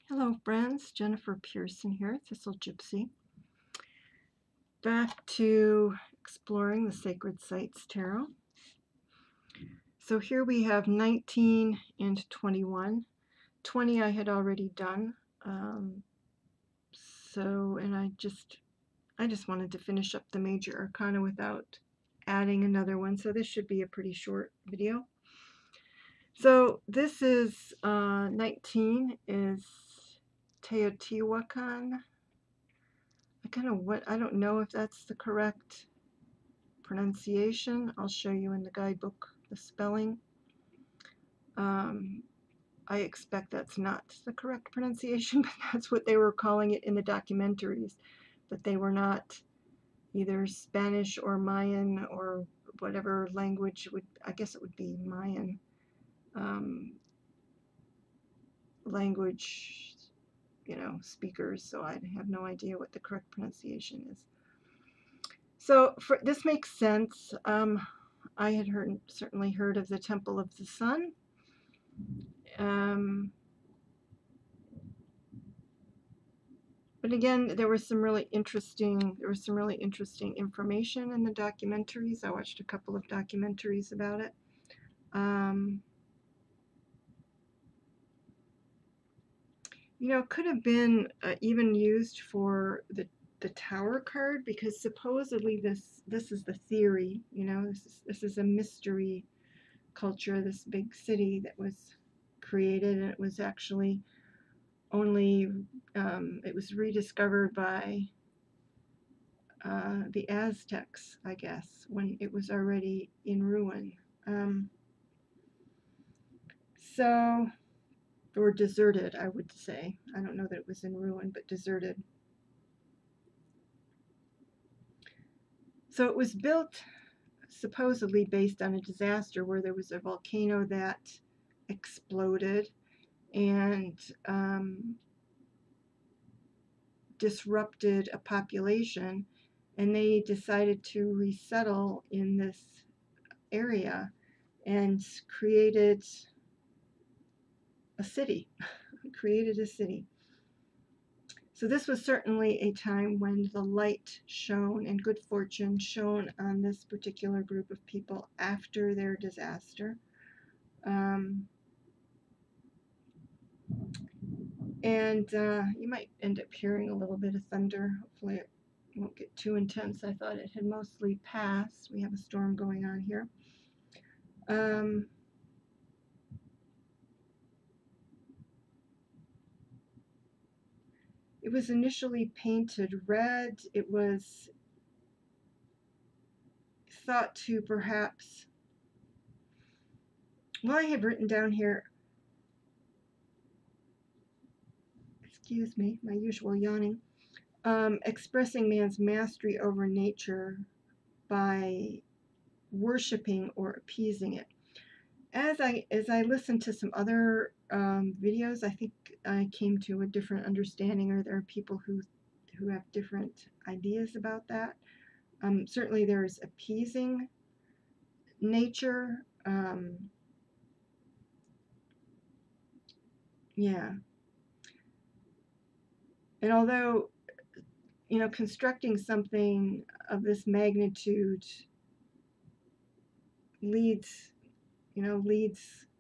Hello friends, Jennifer Pearson here, Thistle Gypsy. Back to exploring the Sacred Sites Tarot. So here we have 19 and 21. 20 I had already done. And I just wanted to finish up the major arcana without adding another one. So this should be a pretty short video. So this is 19 is Teotihuacan. I don't know if that's the correct pronunciation. I'll show you in the guidebook the spelling. I expect that's not the correct pronunciation, but that's what they were calling it in the documentaries. But they were not either Spanish or Mayan or whatever language I guess it would be Mayan language, speakers. So I have no idea what the correct pronunciation is. So this makes sense. I had certainly heard of the Temple of the Sun. But again, there was some really interesting information in the documentaries. I watched a couple of documentaries about it. It could have been even used for the Tower card, because supposedly this is the theory. This is a mystery culture, this big city that was created, and it was actually only it was rediscovered by the Aztecs, I guess, when it was already in ruin. Or deserted, I would say. I don't know that it was in ruin, but deserted. So it was built supposedly based on a disaster where there was a volcano that exploded and disrupted a population, and they decided to resettle in this area and created a city. So this was certainly a time when the light shone and good fortune shone on this particular group of people after their disaster. You might end up hearing a little bit of thunder. Hopefully it won't get too intense. I thought it had mostly passed. We have a storm going on here. It was initially painted red. It was thought to perhaps, well, I have written down here, excuse me, my usual yawning, expressing man's mastery over nature by worshiping or appeasing it. As I listened to some other videos, I think I came to a different understanding, or there are people who have different ideas about that. Certainly there's appeasing nature. Yeah. And although, constructing something of this magnitude leads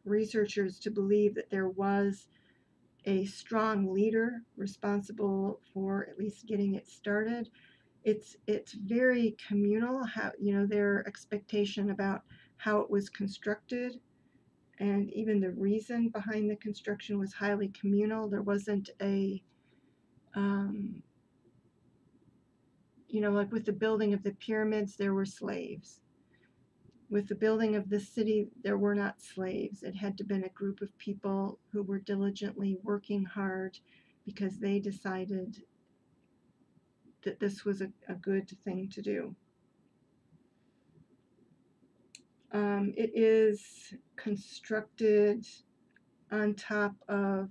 researchers to believe that there was a strong leader responsible for at least getting it started. It's very communal, how their expectation about how it was constructed, and even the reason behind the construction was highly communal. There wasn't a like with the building of the pyramids, there were slaves. With the building of the city, there were not slaves. It had to have been a group of people who were diligently working hard because they decided that this was a good thing to do. It is constructed on top of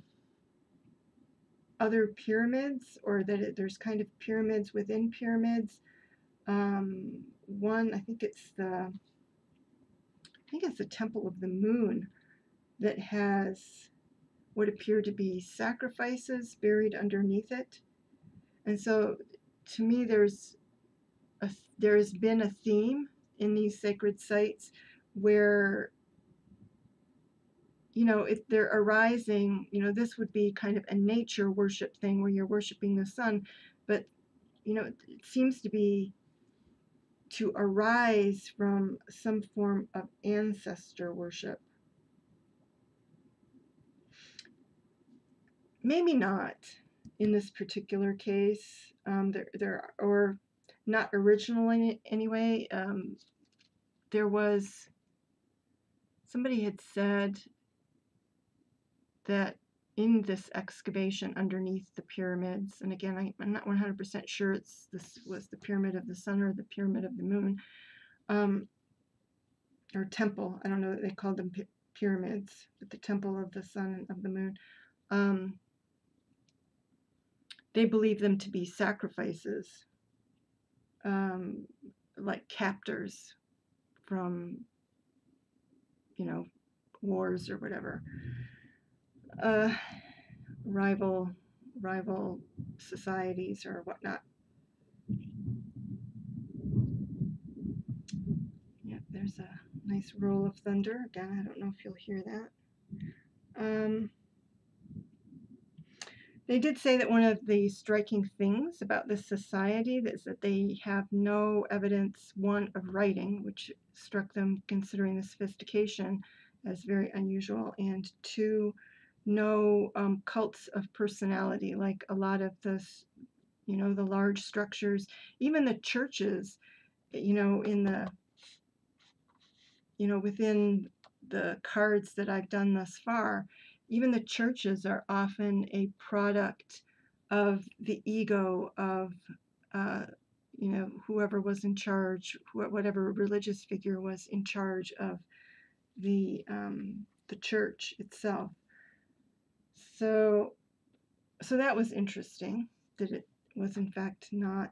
other pyramids, or that there's kind of pyramids within pyramids. One, I think it's the Temple of the Moon, that has what appear to be sacrifices buried underneath it. And so to me, there has been a theme in these sacred sites where, if they're arising, this would be kind of a nature worship thing where you're worshiping the sun, but, it seems to be to arise from some form of ancestor worship. Maybe not in this particular case, or not originally anyway. There was, somebody had said that in this excavation underneath the pyramids, and again, I'm not 100% sure this was the Pyramid of the Sun or the Pyramid of the Moon, or temple. I don't know that they called them pyramids, but the Temple of the Sun and of the Moon. They believe them to be sacrifices, like captors from, wars or whatever. Rival societies or whatnot. Yep, there's a nice roll of thunder. Again, I don't know if you'll hear that. They did say that one of the striking things about this society is that they have no evidence, one, of writing, which struck them considering the sophistication as very unusual, and two, no cults of personality, like a lot of this, the large structures, even the churches, in the, within the cards that I've done thus far, even the churches are often a product of the ego of, whoever was in charge, whatever religious figure was in charge of the church itself. So that was interesting, that it was in fact not,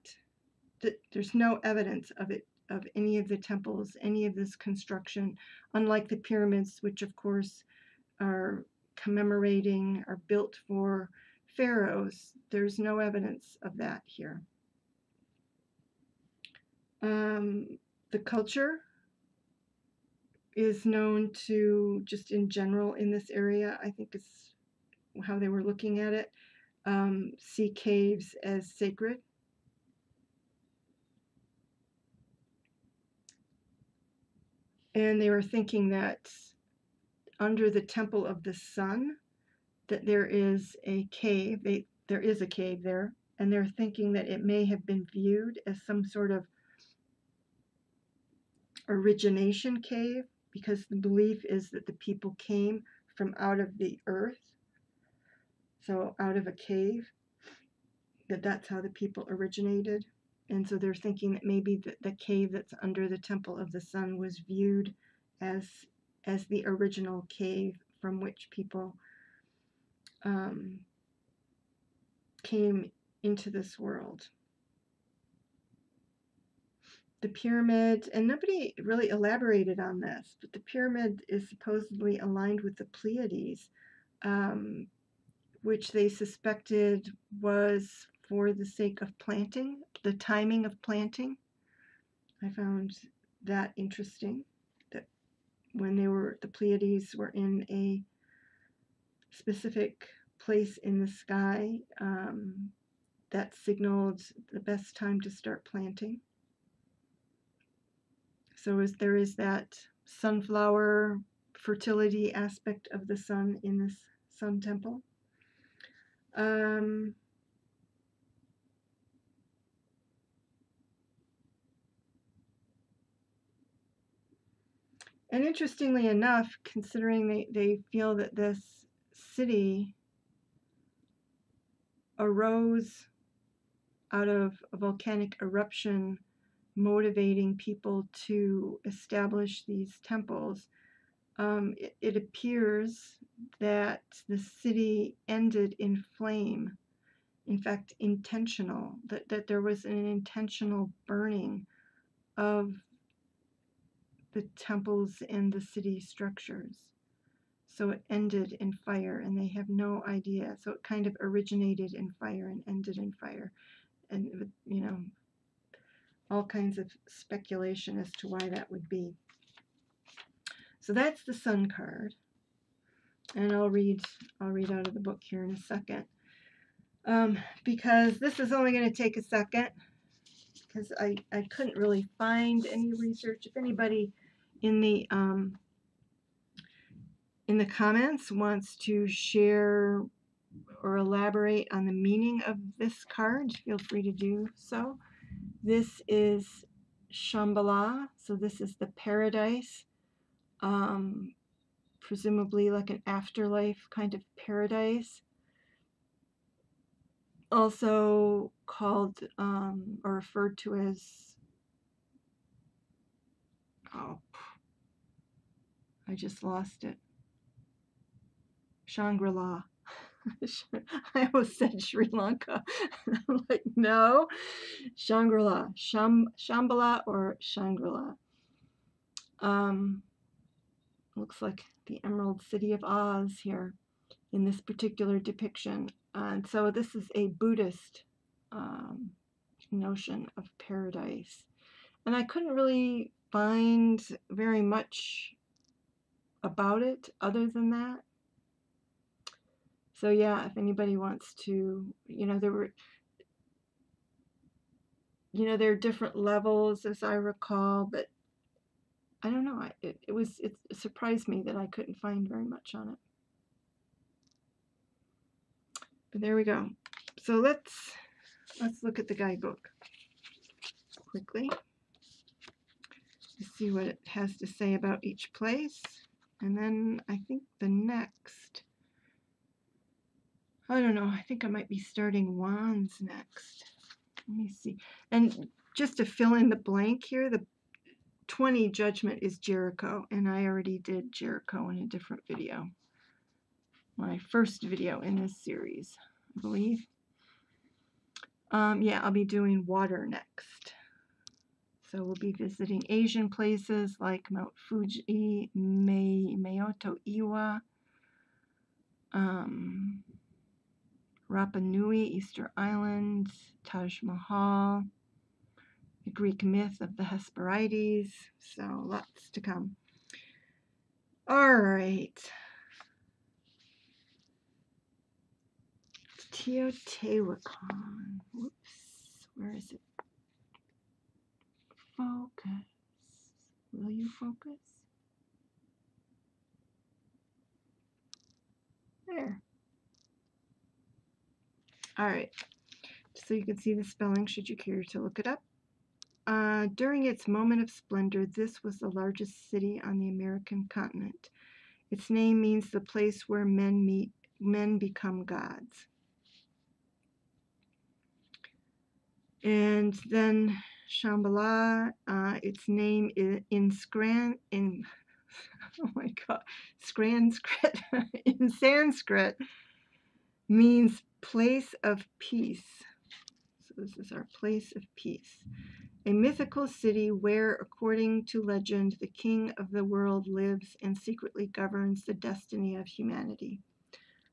that there's no evidence of it, of any of the temples, any of this construction, unlike the pyramids, which of course are built for pharaohs. There's no evidence of that here. The culture is known to, just in general in this area, I think is how they were looking at it, see caves as sacred. And they were thinking that under the Temple of the Sun, that there is a cave. There is a cave there, and they're thinking that it may have been viewed as some sort of origination cave, because the belief is that the people came from out of the earth, so out of a cave, that's how the people originated. And so they're thinking that maybe the cave that's under the Temple of the Sun was viewed as the original cave from which people came into this world. The pyramid, and nobody really elaborated on this, but the pyramid is supposedly aligned with the Pleiades, which they suspected was for the sake of planting, the timing of planting. I found that interesting, that when the Pleiades were in a specific place in the sky, that signaled the best time to start planting. So there is that sunflower fertility aspect of the sun in this sun temple. And interestingly enough, considering they feel that this city arose out of a volcanic eruption motivating people to establish these temples, it appears that the city ended in flame. In fact, intentional, that there was an intentional burning of the temples and the city structures. So it ended in fire, and they have no idea. So it kind of originated in fire and ended in fire. And, you know, all kinds of speculation as to why that would be. So that's the Sun card. And I'll read out of the book here in a second. Because this is only going to take a second, because I couldn't really find any research. If anybody in the comments wants to share or elaborate on the meaning of this card, feel free to do so. This is Shambala, so this is the paradise, presumably like an afterlife kind of paradise. Also called or referred to as, oh, I just lost it, Shangri-La. I almost said Sri Lanka. I'm like, no, Shangri-La, Shambhala or Shangri-La. Looks like the Emerald City of Oz here in this particular depiction. And so this is a Buddhist notion of paradise. And I couldn't really find very much about it other than that. So yeah, if anybody wants to, there are different levels as I recall, but I don't know. It surprised me that I couldn't find very much on it. But there we go. So let's look at the guidebook quickly to see what it has to say about each place. And then I think the next, I don't know, I think I might be starting wands next. Let me see. And just to fill in the blank here, the 20 judgment is Jericho, and I already did Jericho in a different video. My first video in this series, I believe. Yeah, I'll be doing water next. So we'll be visiting Asian places like Mount Fuji, Meoto Iwa, Rapa Nui, Easter Island, Taj Mahal, the Greek myth of the Hesperides, so lots to come. All right. Teotihuacan. Whoops. Where is it? Focus. Will you focus? There. All right. So you can see the spelling should you care to look it up. During its moment of splendor, this was the largest city on the American continent. Its name means the place where men become gods. And then Shambhala, its name is oh my God, in Sanskrit means place of peace. So this is our place of peace. A mythical city where, according to legend, the king of the world lives and secretly governs the destiny of humanity.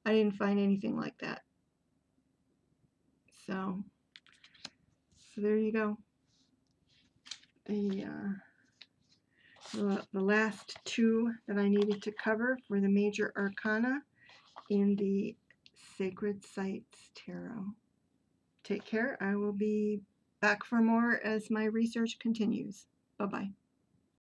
I didn't find anything like that. So there you go. The last two that I needed to cover for the major arcana in the Sacred Sites Tarot. Take care. I will be back for more as my research continues. Bye-bye.